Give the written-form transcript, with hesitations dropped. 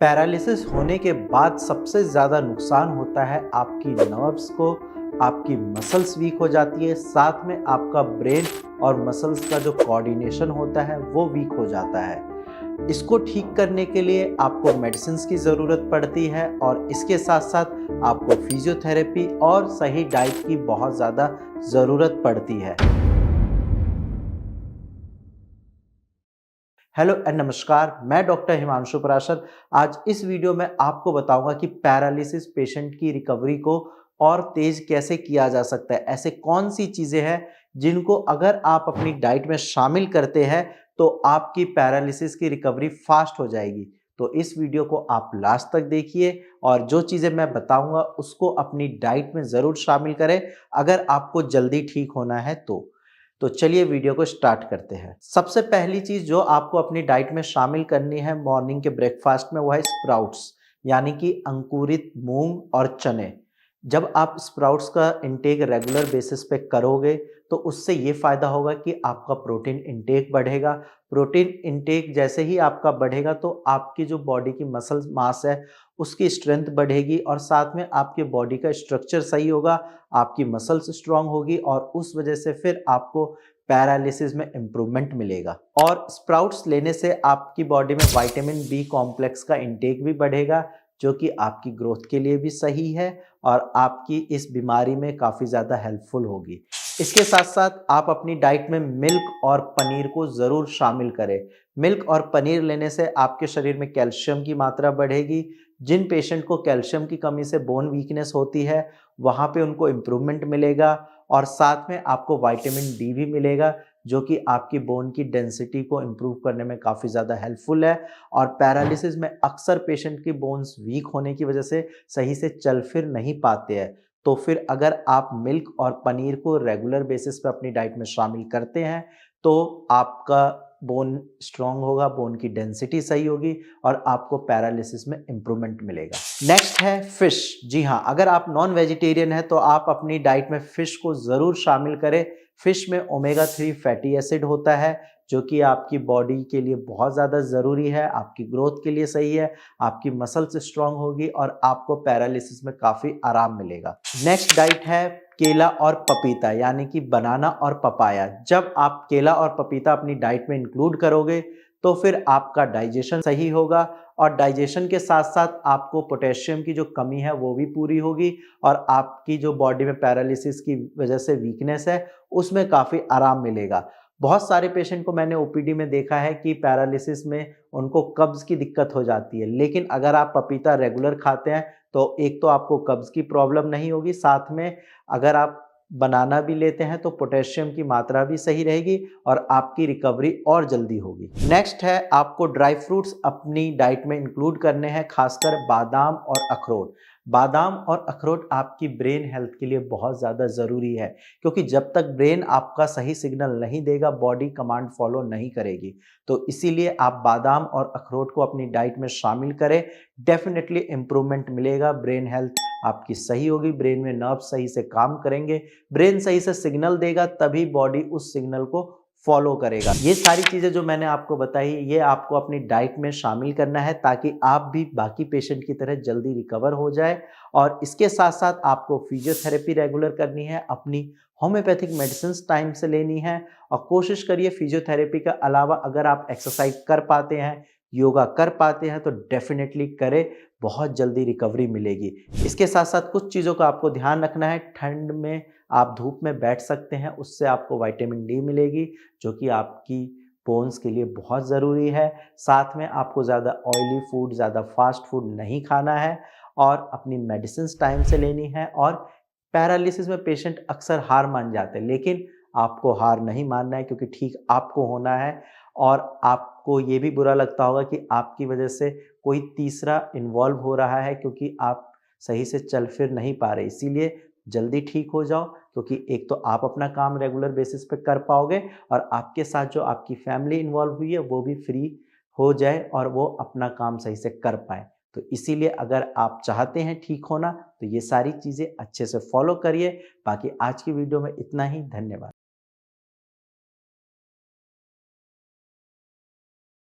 Paralysis होने के बाद सबसे ज़्यादा नुकसान होता है आपकी नर्व्स को, आपकी मसल्स वीक हो जाती है, साथ में आपका ब्रेन और मसल्स का जो कोऑर्डिनेशन होता है वो वीक हो जाता है। इसको ठीक करने के लिए आपको मेडिसिन्स की ज़रूरत पड़ती है और इसके साथ साथ आपको फिजियोथेरेपी और सही डाइट की बहुत ज़्यादा ज़रूरत पड़ती है। हेलो एंड नमस्कार, मैं डॉक्टर हिमांशु पराशर। आज इस वीडियो में आपको बताऊंगा कि पैरालिसिस पेशेंट की रिकवरी को और तेज कैसे किया जा सकता है। ऐसे कौन सी चीज़ें हैं जिनको अगर आप अपनी डाइट में शामिल करते हैं तो आपकी पैरालिसिस की रिकवरी फास्ट हो जाएगी। तो इस वीडियो को आप लास्ट तक देखिए और जो चीज़ें मैं बताऊंगा उसको अपनी डाइट में ज़रूर शामिल करें अगर आपको जल्दी ठीक होना है तो चलिए वीडियो को स्टार्ट करते हैं। सबसे पहली चीज जो आपको अपनी डाइट में शामिल करनी है मॉर्निंग के ब्रेकफास्ट में वो है स्प्राउट्स, यानी कि अंकुरित मूंग और चने। जब आप स्प्राउट्स का इंटेक रेगुलर बेसिस पे करोगे तो उससे ये फायदा होगा कि आपका प्रोटीन इंटेक बढ़ेगा। प्रोटीन इंटेक जैसे ही आपका बढ़ेगा तो आपकी जो बॉडी की मसल मास है उसकी स्ट्रेंथ बढ़ेगी और साथ में आपके बॉडी का स्ट्रक्चर सही होगा, आपकी मसल्स स्ट्रांग होगी और उस वजह से फिर आपको पैरालिसिस में इम्प्रूवमेंट मिलेगा। और स्प्राउट्स लेने से आपकी बॉडी में विटामिन बी कॉम्प्लेक्स का इंटेक भी बढ़ेगा जो कि आपकी ग्रोथ के लिए भी सही है और आपकी इस बीमारी में काफ़ी ज़्यादा हेल्पफुल होगी। इसके साथ साथ आप अपनी डाइट में मिल्क और पनीर को ज़रूर शामिल करें। मिल्क और पनीर लेने से आपके शरीर में कैल्शियम की मात्रा बढ़ेगी। जिन पेशेंट को कैल्शियम की कमी से बोन वीकनेस होती है वहाँ पे उनको इम्प्रूवमेंट मिलेगा और साथ में आपको विटामिन डी भी मिलेगा जो कि आपकी बोन की डेंसिटी को इम्प्रूव करने में काफ़ी ज़्यादा हेल्पफुल है। और पैरालिसिस में अक्सर पेशेंट की बोन्स वीक होने की वजह से सही से चल फिर नहीं पाते हैं। तो फिर अगर आप मिल्क और पनीर को रेगुलर बेसिस पे अपनी डाइट में शामिल करते हैं तो आपका बोन स्ट्रांग होगा, बोन की डेंसिटी सही होगी और आपको पैरालिसिस में इम्प्रूवमेंट मिलेगा। नेक्स्ट है फिश। जी हाँ, अगर आप नॉन वेजिटेरियन हैं तो आप अपनी डाइट में फिश को ज़रूर शामिल करें। फिश में ओमेगा 3 फैटी एसिड होता है जो कि आपकी बॉडी के लिए बहुत ज़्यादा ज़रूरी है, आपकी ग्रोथ के लिए सही है, आपकी मसल्स स्ट्रांग होगी और आपको पैरालिसिस में काफ़ी आराम मिलेगा। नेक्स्ट डाइट है केला और पपीता, यानी कि बनाना और पपाया। जब आप केला और पपीता अपनी डाइट में इंक्लूड करोगे तो फिर आपका डाइजेशन सही होगा और डाइजेशन के साथ साथ आपको पोटेशियम की जो कमी है वो भी पूरी होगी और आपकी जो बॉडी में पैरालिसिस की वजह से वीकनेस है उसमें काफ़ी आराम मिलेगा। बहुत सारे पेशेंट को मैंने ओपीडी में देखा है कि पैरालिसिस में उनको कब्ज की दिक्कत हो जाती है, लेकिन अगर आप पपीता रेगुलर खाते हैं तो एक तो आपको कब्ज की प्रॉब्लम नहीं होगी, साथ में अगर आप बनाना भी लेते हैं तो पोटेशियम की मात्रा भी सही रहेगी और आपकी रिकवरी और जल्दी होगी। नेक्स्ट है आपको ड्राई फ्रूट्स अपनी डाइट में इंक्लूड करने हैं, खासकर बादाम और अखरोट। बादाम और अखरोट आपकी ब्रेन हेल्थ के लिए बहुत ज़्यादा ज़रूरी है क्योंकि जब तक ब्रेन आपका सही सिग्नल नहीं देगा बॉडी कमांड फॉलो नहीं करेगी। तो इसीलिए आप बादाम और अखरोट को अपनी डाइट में शामिल करें, डेफिनेटली इम्प्रूवमेंट मिलेगा। ब्रेन हेल्थ आपकी सही होगी, ब्रेन में नर्व सही से काम करेंगे, ब्रेन सही से सिग्नल देगा तभी बॉडी उस सिग्नल को फॉलो करेगा। ये सारी चीज़ें जो मैंने आपको बताई ये आपको अपनी डाइट में शामिल करना है ताकि आप भी बाकी पेशेंट की तरह जल्दी रिकवर हो जाए। और इसके साथ साथ आपको फिजियोथेरेपी रेगुलर करनी है, अपनी होम्योपैथिक मेडिसिन टाइम से लेनी है और कोशिश करिए फिजियोथेरेपी के अलावा अगर आप एक्सरसाइज कर पाते हैं, योगा कर पाते हैं तो डेफिनेटली करें, बहुत जल्दी रिकवरी मिलेगी। इसके साथ साथ कुछ चीज़ों का आपको ध्यान रखना है। ठंड में आप धूप में बैठ सकते हैं, उससे आपको विटामिन डी मिलेगी जो कि आपकी बोन्स के लिए बहुत ज़रूरी है। साथ में आपको ज़्यादा ऑयली फूड, ज़्यादा फास्ट फूड नहीं खाना है और अपनी मेडिसिन टाइम से लेनी है। और पैरालिसिस में पेशेंट अक्सर हार मान जाते हैं, लेकिन आपको हार नहीं मानना है क्योंकि ठीक आपको होना है। और आपको ये भी बुरा लगता होगा कि आपकी वजह से कोई तीसरा इन्वॉल्व हो रहा है क्योंकि आप सही से चल फिर नहीं पा रहे। इसीलिए जल्दी ठीक हो जाओ क्योंकि एक तो आप अपना काम रेगुलर बेसिस पे कर पाओगे और आपके साथ जो आपकी फैमिली इन्वॉल्व हुई है वो भी फ्री हो जाए और वो अपना काम सही से कर पाए। तो इसीलिए अगर आप चाहते हैं ठीक होना तो ये सारी चीज़ें अच्छे से फॉलो करिए। बाकी आज की वीडियो में इतना ही, धन्यवाद।